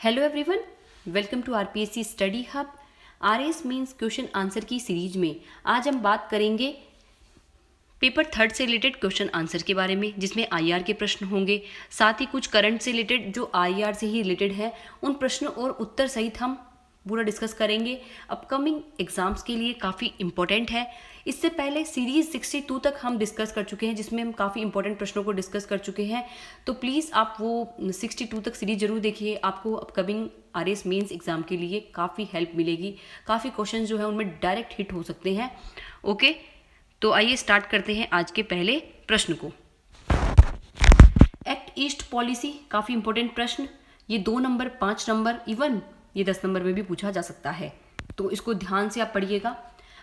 Hello everyone, welcome to RPSC study hub. RAS mains question answer की series में आज हम बात करेंगे पेपर थर्ड से रिलेटेड क्वेश्चन आंसर के बारे में, जिसमें आईआर के प्रश्न होंगे, साथ ही कुछ करंट से रिलेटेड जो आईआर से ही रिलेटेड है उन प्रश्न और उत्तर सहित हम पूरा डिस्कस करेंगे। अपकमिंग एग्जाम्स के लिए काफ़ी इंपॉर्टेंट है। इससे पहले सीरीज 62 तक हम डिस्कस कर चुके हैं, जिसमें हम काफ़ी इंपॉर्टेंट प्रश्नों को डिस्कस कर चुके हैं। तो प्लीज़ आप वो 62 तक सीरीज जरूर देखिए, आपको अपकमिंग आरएस मेंस एग्जाम के लिए काफ़ी हेल्प मिलेगी। काफ़ी क्वेश्चन जो है उनमें डायरेक्ट हिट हो सकते हैं। ओके, तो आइए स्टार्ट करते हैं आज के पहले प्रश्न को। एक्ट ईस्ट पॉलिसी, काफ़ी इंपॉर्टेंट प्रश्न। ये 2 नंबर, 5 नंबर, इवन ये 10 नंबर में भी पूछा जा सकता है, तो इसको ध्यान से आप पढ़िएगा।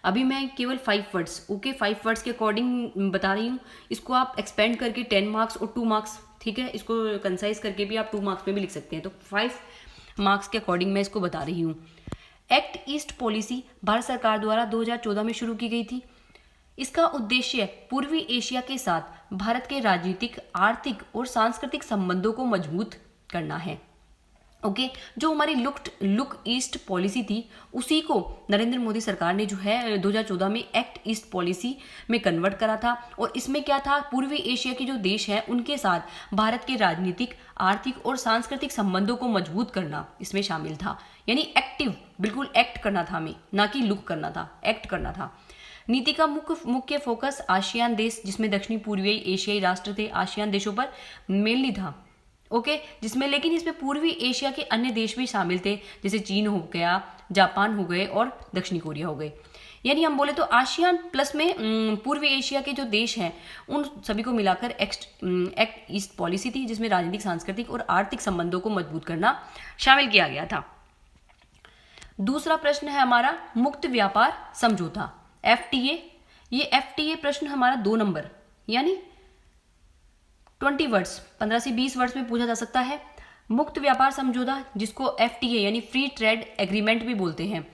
अभी मैं केवल 5 वर्ड्स 5 वर्ड्स के अकॉर्डिंग बता रही हूँ। इसको आप एक्सपेंड करके 10 मार्क्स और 2 मार्क्स, ठीक है, इसको कंसाइज करके भी आप 2 मार्क्स में भी लिख सकते हैं। तो 5 मार्क्स के अकॉर्डिंग मैं इसको बता रही हूँ। एक्ट ईस्ट पॉलिसी भारत सरकार द्वारा 2014 में शुरू की गई थी। इसका उद्देश्य पूर्वी एशिया के साथ भारत के राजनीतिक, आर्थिक और सांस्कृतिक संबंधों को मजबूत करना है। ओके, जो हमारी लुक ईस्ट पॉलिसी थी उसी को नरेंद्र मोदी सरकार ने जो है 2014 में एक्ट ईस्ट पॉलिसी में कन्वर्ट करा था। और इसमें क्या था, पूर्वी एशिया के जो देश हैं उनके साथ भारत के राजनीतिक, आर्थिक और सांस्कृतिक संबंधों को मजबूत करना इसमें शामिल था। यानी एक्टिव, बिल्कुल एक्ट करना था हमें, ना कि लुक करना था, एक्ट करना था। नीति का मुख्य फोकस आसियान देश, जिसमें दक्षिणी पूर्वी एशियाई राष्ट्र थे, आसियान देशों पर मेनली था। ओके, जिसमें लेकिन इसमें पूर्वी एशिया के अन्य देश भी शामिल थे, जैसे चीन हो गया, जापान हो गए और दक्षिणी कोरिया हो गए। यानी हम बोले तो आसियान प्लस में पूर्वी एशिया के जो देश हैं उन सभी को मिलाकर एक्ट ईस्ट पॉलिसी थी, जिसमें राजनीतिक, सांस्कृतिक और आर्थिक संबंधों को मजबूत करना शामिल किया गया था। दूसरा प्रश्न है हमारा मुक्त व्यापार समझौता, एफटीए। ये एफटीए प्रश्न हमारा 2 नंबर यानी 20 वर्ड्स, 15 से 20 वर्ड्स में पूछा जा सकता है। मुक्त व्यापार समझौता, जिसको एफटीए यानी फ्री ट्रेड एग्रीमेंट भी बोलते हैं,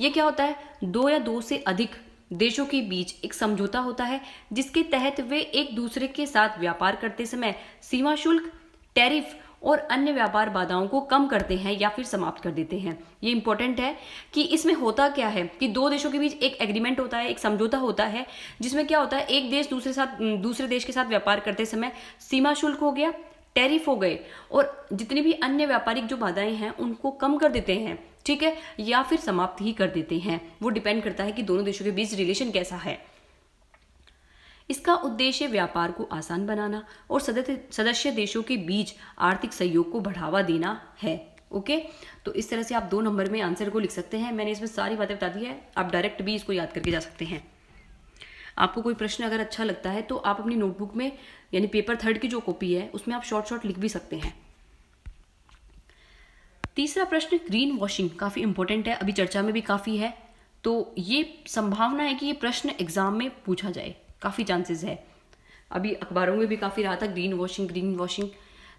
ये क्या होता है, 2 या 2 से अधिक देशों के बीच एक समझौता होता है जिसके तहत वे एक दूसरे के साथ व्यापार करते समय सीमा शुल्क, टैरिफ और अन्य व्यापार बाधाओं को कम करते हैं या फिर समाप्त कर देते हैं। ये इंपॉर्टेंट है कि इसमें होता क्या है कि 2 देशों के बीच एक एग्रीमेंट होता है, एक समझौता होता है, जिसमें क्या होता है, एक देश दूसरे देश के साथ व्यापार करते समय सीमा शुल्क हो गया, टैरिफ हो गए और जितनी भी अन्य व्यापारिक जो बाधाएं हैं उनको कम कर देते हैं, ठीक है, या फिर समाप्त ही कर देते हैं। वो डिपेंड करता है कि दोनों देशों के बीच रिलेशन कैसा है। इसका उद्देश्य व्यापार को आसान बनाना और सदस्य देशों के बीच आर्थिक सहयोग को बढ़ावा देना है। ओके, तो इस तरह से आप 2 नंबर में आंसर को लिख सकते हैं। मैंने इसमें सारी बातें बता दी है, आप डायरेक्ट भी इसको याद करके जा सकते हैं। आपको कोई प्रश्न अगर अच्छा लगता है तो आप अपनी नोटबुक में यानी पेपर थर्ड की जो कॉपी है उसमें आप शॉर्ट लिख भी सकते हैं। तीसरा प्रश्न ग्रीन वॉशिंग, काफ़ी इंपॉर्टेंट है, अभी चर्चा में भी काफ़ी है, तो ये संभावना है कि ये प्रश्न एग्जाम में पूछा जाए, काफ़ी चांसेस है। अभी अखबारों में भी काफ़ी रहा था ग्रीन वॉशिंग।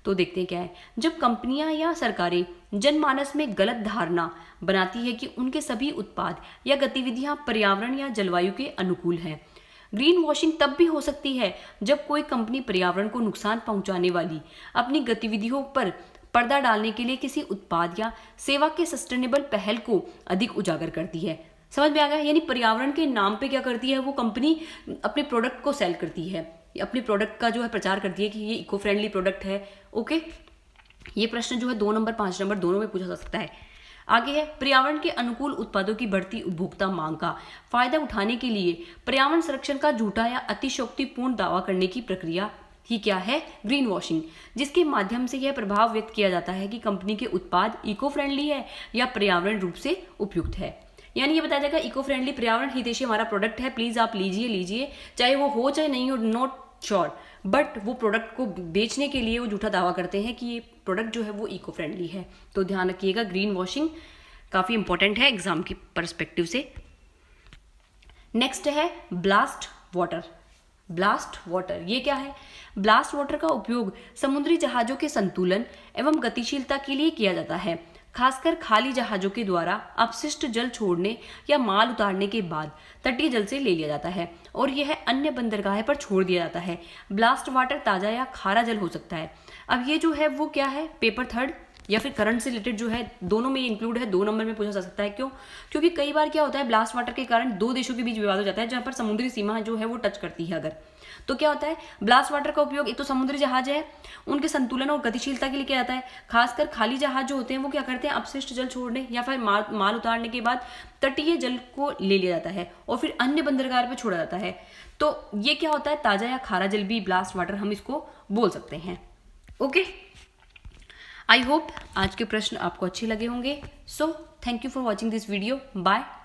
तो देखते हैं क्या है। जब कंपनियां या सरकारें जनमानस में गलत धारणा बनाती है कि उनके सभी उत्पाद या गतिविधियां पर्यावरण या जलवायु के अनुकूल हैं। ग्रीन वॉशिंग तब भी हो सकती है जब कोई कंपनी पर्यावरण को नुकसान पहुंचाने वाली अपनी गतिविधियों पर पर्दा डालने के लिए किसी उत्पाद या सेवा के सस्टेनेबल पहल को अधिक उजागर करती है। समझ में आ गया, यानी पर्यावरण के नाम पे क्या करती है वो कंपनी, अपने प्रोडक्ट को सेल करती है, अपने प्रोडक्ट का जो है प्रचार करती है कि ये इको फ्रेंडली प्रोडक्ट है। ओके, ये प्रश्न जो है 2 नंबर 5 नंबर दोनों में पूछा जा सकता है। आगे है पर्यावरण के अनुकूल उत्पादों की बढ़ती उपभोक्ता मांग का फायदा उठाने के लिए पर्यावरण संरक्षण का झूठा या अतिशयोक्तिपूर्ण दावा करने की प्रक्रिया ही क्या है, ग्रीन वॉशिंग, जिसके माध्यम से यह प्रभाव व्यक्त किया जाता है कि कंपनी के उत्पाद इको फ्रेंडली है या पर्यावरण रूप से उपयुक्त है। यानी ये बताया जाएगा इको फ्रेंडली, पर्यावरण हितैषी हमारा प्रोडक्ट है, प्लीज आप लीजिए, चाहे वो हो चाहे नहीं हो, नॉट श्योर, बट वो प्रोडक्ट को बेचने के लिए वो झूठा दावा करते हैं कि ये प्रोडक्ट जो है वो इको फ्रेंडली है। तो ध्यान रखिएगा, ग्रीन वॉशिंग काफी इंपॉर्टेंट है एग्जाम की पर्सपेक्टिव से। नेक्स्ट है ब्लास्ट वाटर, ये क्या है? ब्लास्ट वाटर का उपयोग समुद्री जहाजों के संतुलन एवं गतिशीलता के लिए किया जाता है, खासकर खाली जहाजों के द्वारा अपशिष्ट जल छोड़ने या माल उतारने के बाद तटीय जल से ले लिया जाता है और यह अन्य बंदरगाह पर छोड़ दिया जाता है। ब्लास्ट वाटर ताज़ा या खारा जल हो सकता है। अब ये जो है वो क्या है, पेपर थर्ड या फिर करंट से रिलेटेड जो है, दोनों में इंक्लूड है, 2 नंबर में पूछा जा सकता है। क्यों? क्योंकि कई बार क्या होता है, ब्लास्ट वाटर के कारण 2 देशों के बीच विवाद हो जाता है, जहाँ पर समुद्री सीमा जो है वो टच करती है अगर, तो क्या होता है, ब्लास्ट वाटर का उपयोग एक तो समुद्री जहाज है उनके संतुलन और गतिशीलता के लिए किया जाता है। खासकर खाली जहाज जो होते हैं वो क्या करते हैं, अपशिष्ट जल छोड़ने या फिर माल उतारने के बाद तटीय जल को ले लिया जाता है और फिर अन्य बंदरगाह पे छोड़ा जाता है। तो ये क्या होता है, ताजा या खारा जल भी ब्लास्ट वाटर हम इसको बोल सकते हैं। ओके, आई होप आज के प्रश्न आपको अच्छे लगे होंगे। So thank you for watching this video. Bye.